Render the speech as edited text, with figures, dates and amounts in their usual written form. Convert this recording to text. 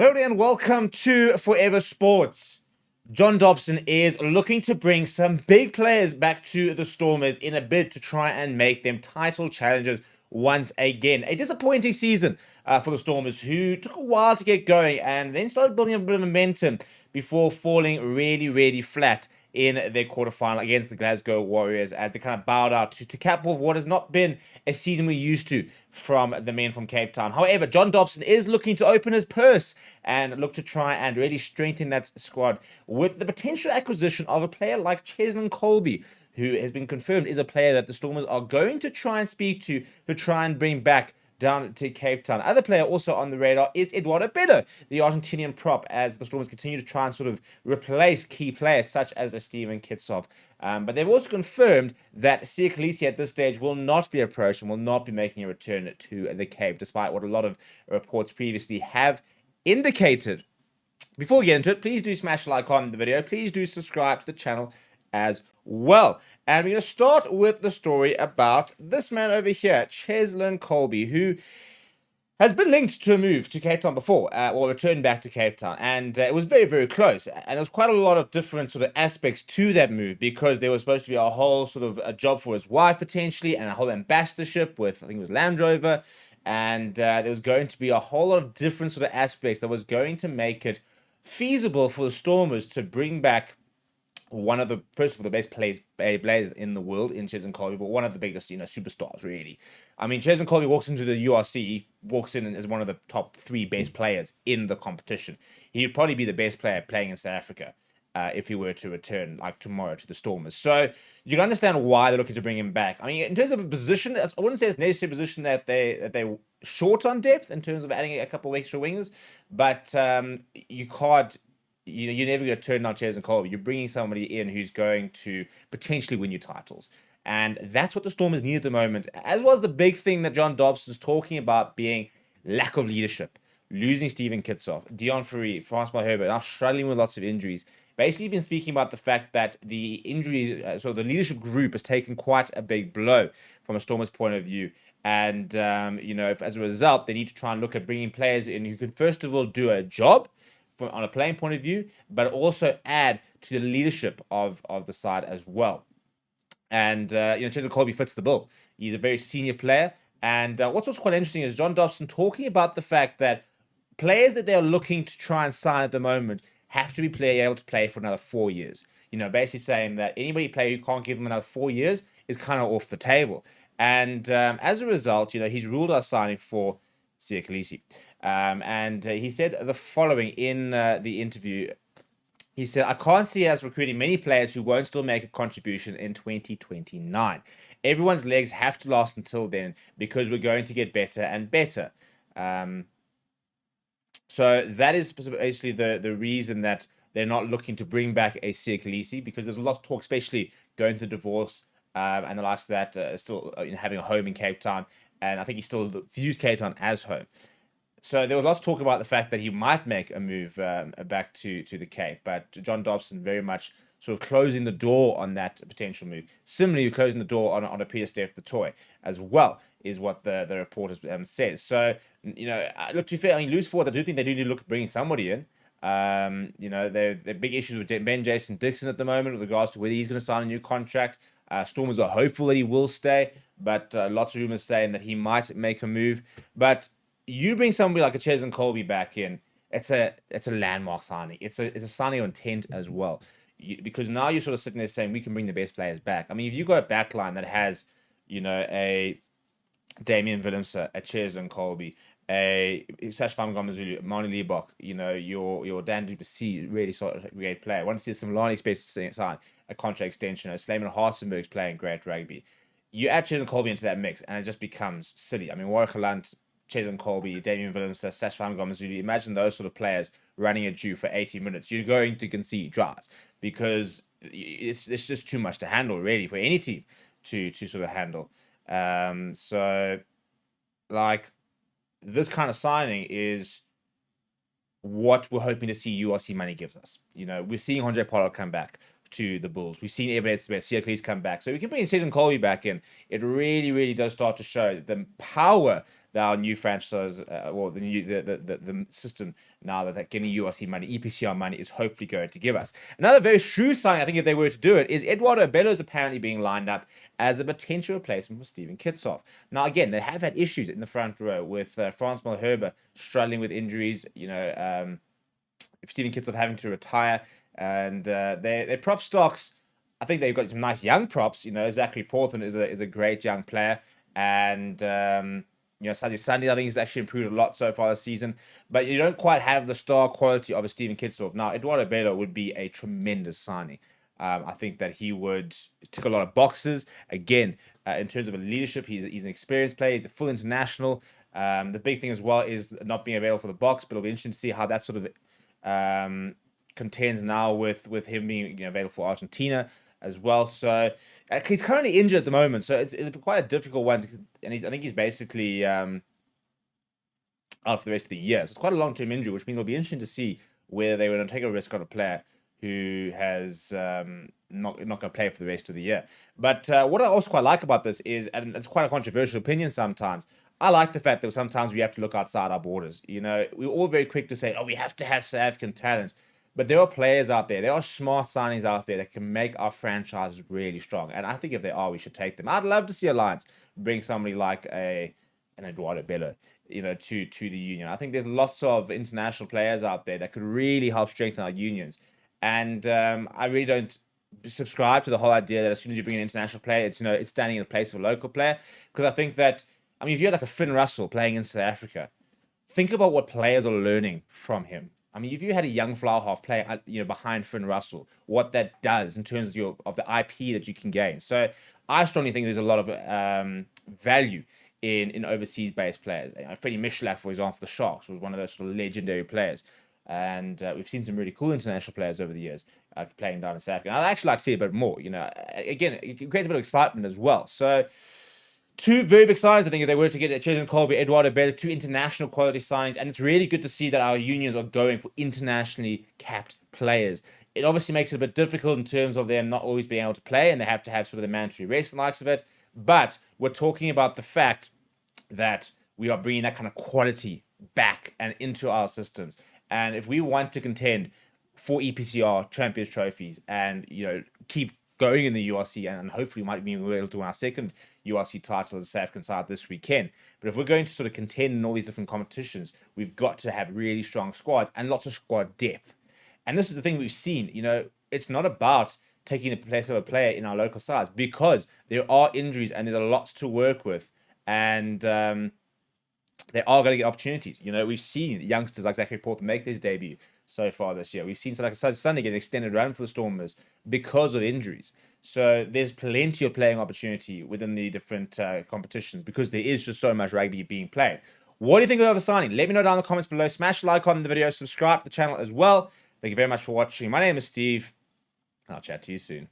Hello and welcome to Forever Sports. John Dobson is looking to bring some big players back to the Stormers in a bid to try and make them title challengers once again. A disappointing season for the Stormers, who took a while to get going and then started building a bit of momentum before falling really flat in their quarterfinal against the Glasgow Warriors as they kind of bowed out to cap off what has not been a season we're used to from the men from Cape Town. However, John Dobson is looking to open his purse and look to try and really strengthen that squad with the potential acquisition of a player like Cheslin Kolbe, who has been confirmed is a player that the Stormers are going to try and speak to try and bring back down to Cape Town. Other player also on the radar is Eduardo Bello, the Argentinian prop, as the Stormers continue to try and sort of replace key players such as a Steven Kitsov. But they've also confirmed that Siya Kolisi at this stage will not be approached and will not be making a return to the Cape, despite what a lot of reports previously have indicated. Before we get into it, please do smash a like on the video. Please do subscribe to the channel as well. And we're going to start with the story about this man over here, Cheslin Kolbe, who has been linked to a move to Cape Town before, or returned back to Cape Town, and it was very close. And there was quite a lot of different sort of aspects to that move, because there was supposed to be a whole sort of a job for his wife potentially, and a whole ambassadorship with, I think it was Land Rover, and there was going to be a whole lot of different sort of aspects that was going to make it feasible for the Stormers to bring back one of the, first of all, the best players in the world in Cheslin Kolbe, but one of the biggest, superstars, really. I mean, Cheslin Kolbe walks into the URC, walks in as one of the top 3 best players in the competition. He'd probably be the best player playing in South Africa if he were to return, like, tomorrow to the Stormers. So you can understand why they're looking to bring him back. I mean, in terms of a position, I wouldn't say it's necessarily a position that they're short on depth in terms of adding a couple of extra wingers, but you can't. You're never going to turn down Cheslin Kolbe. You're bringing somebody in who's going to potentially win you titles. And that's what the Stormers need at the moment, as well as the big thing that John Dobson's talking about being lack of leadership. Losing Steven Kitsov, Dion Fourie, Francois Herbert, now struggling with lots of injuries. Basically been speaking about the fact that the injuries, so the leadership group has taken quite a big blow from a Stormers point of view. And, as a result, they need to try and look at bringing players in who can, first of all, do a job on a playing point of view, but also add to the leadership of the side as well. And, Cheslin Kolbe fits the bill. He's a very senior player. And what's also quite interesting is John Dobson talking about the fact that players that they're looking to try and sign at the moment have to be able to play for another 4 years. Basically saying that anybody player who can't give them another 4 years is kind of off the table. And as a result, he's ruled out signing for Siya Kolisi. And he said the following in the interview. He said, I can't see us recruiting many players who won't still make a contribution in 2029. Everyone's legs have to last until then because we're going to get better and better. So that is basically the reason that they're not looking to bring back a Siya Kolisi, because there's a lot of talk, especially going through divorce and the likes of that, still having a home in Cape Town. And I think he still views Cape Town as home. So there was lots of talk about the fact that he might make a move back to the Cape. But John Dobson very much sort of closing the door on that potential move. Similarly, closing the door on a Pieter-Steph du Toit as well, is what the report says. So, look, to be fair, I mean, loose forward, I do think they do need to look at bringing somebody in. They're big issues with Ben Jason Dixon at the moment with regards to whether he's going to sign a new contract. Stormers are hopeful that he will stay, but lots of rumors saying that he might make a move. But you bring somebody like a Cheslin Kolbe back in, it's a landmark signing. It's a signing of intent as well, because now you're sort of sitting there saying we can bring the best players back. I mean, if you've got a backline that has, a Damian Willemse, a Cheslin Kolbe, a Sash Famagomazulu, Mani Liebach, your Dan Duplessis, really sort of great player. Once there's some line expected to sign a contract extension, Slayman Hartzenberg's playing great rugby. You add Cheslin Kolbe into that mix, and it just becomes silly. I mean, watchalongs, Cheslin Kolbe, Damian Willemse, Sash Famagomazulu, imagine those sort of players running at you for 80 minutes. You're going to concede drives because it's just too much to handle, really, for any team to sort of handle. This kind of signing is what we're hoping to see URC money gives us. We're seeing Andre Pollard come back to the Bulls. We've seen Siya Kolisi come back. So we can bring Cheslin Kolbe back in. It really does start to show the power our new franchise, well, the system now that getting URC money, EPCR money is hopefully going to give us. Another very shrewd sign, I think, if they were to do it, is Eduardo Bello is apparently being lined up as a potential replacement for Steven Kitshoff. Now, again, they have had issues in the front row with Frans Malherbe struggling with injuries, Steven Kitshoff having to retire, and their prop stocks, I think they've got some nice young props. Zachary Porthan is a great young player, and Sazi Sunday, I think he's actually improved a lot so far this season, but you don't quite have the star quality of a Steven Kitshoff. Now, Eduardo Bello would be a tremendous signing. I think that he would tick a lot of boxes. Again, in terms of leadership, he's an experienced player. He's a full international. The big thing as well is not being available for the box, but it'll be interesting to see how that sort of contends now with him being available for Argentina as well. So he's currently injured at the moment, so it's quite a difficult one. And I think he's basically out for the rest of the year. So it's quite a long-term injury, which means it'll be interesting to see whether they want to take a risk on a player who has not going to play for the rest of the year. But what I also quite like about this is, and it's quite a controversial opinion sometimes, I like the fact that sometimes we have to look outside our borders. We're all very quick to say, we have to have South African talent. But there are players out there, there are smart signings out there that can make our franchise really strong. And I think if they are, we should take them. I'd love to see Alliance bring somebody like an Eduardo Bello, to the union. I think there's lots of international players out there that could really help strengthen our unions. And I really don't subscribe to the whole idea that as soon as you bring an international player, it's standing in the place of a local player. Because I think that, if you had like a Finn Russell playing in South Africa, think about what players are learning from him. If you had a young flower half playing, behind Finn Russell, what that does in terms of the IP that you can gain. So I strongly think there's a lot of value in overseas-based players. Freddie Michalak, for example, the Sharks, was one of those sort of legendary players. And we've seen some really cool international players over the years playing down in South Africa. And I'd actually like to see a bit more. Again, it creates a bit of excitement as well. So two very big signings, I think, if they were to get Cheslin Kolbe, Eduardo Bello, two international quality signings. And it's really good to see that our unions are going for internationally capped players. It obviously makes it a bit difficult in terms of them not always being able to play, and they have to have sort of the mandatory rest and the likes of it. But we're talking about the fact that we are bringing that kind of quality back and into our systems. And if we want to contend for EPCR Champions trophies and, keep going in the URC, and hopefully might be able to win our second URC title as a South African side this weekend. But if we're going to sort of contend in all these different competitions, we've got to have really strong squads and lots of squad depth. And this is the thing we've seen. It's not about taking the place of a player in our local sides, because there are injuries and there's a lot to work with. And they are going to get opportunities. We've seen youngsters like Zachary Porthan make his debut so far this year. We've seen like Sunday get an extended run for the Stormers because of injuries. So there's plenty of playing opportunity within the different competitions, because there is just so much rugby being played. What do you think of the signing? Let me know down in the comments below. Smash the like on the video. Subscribe to the channel as well. Thank you very much for watching. My name is Steve, and I'll chat to you soon.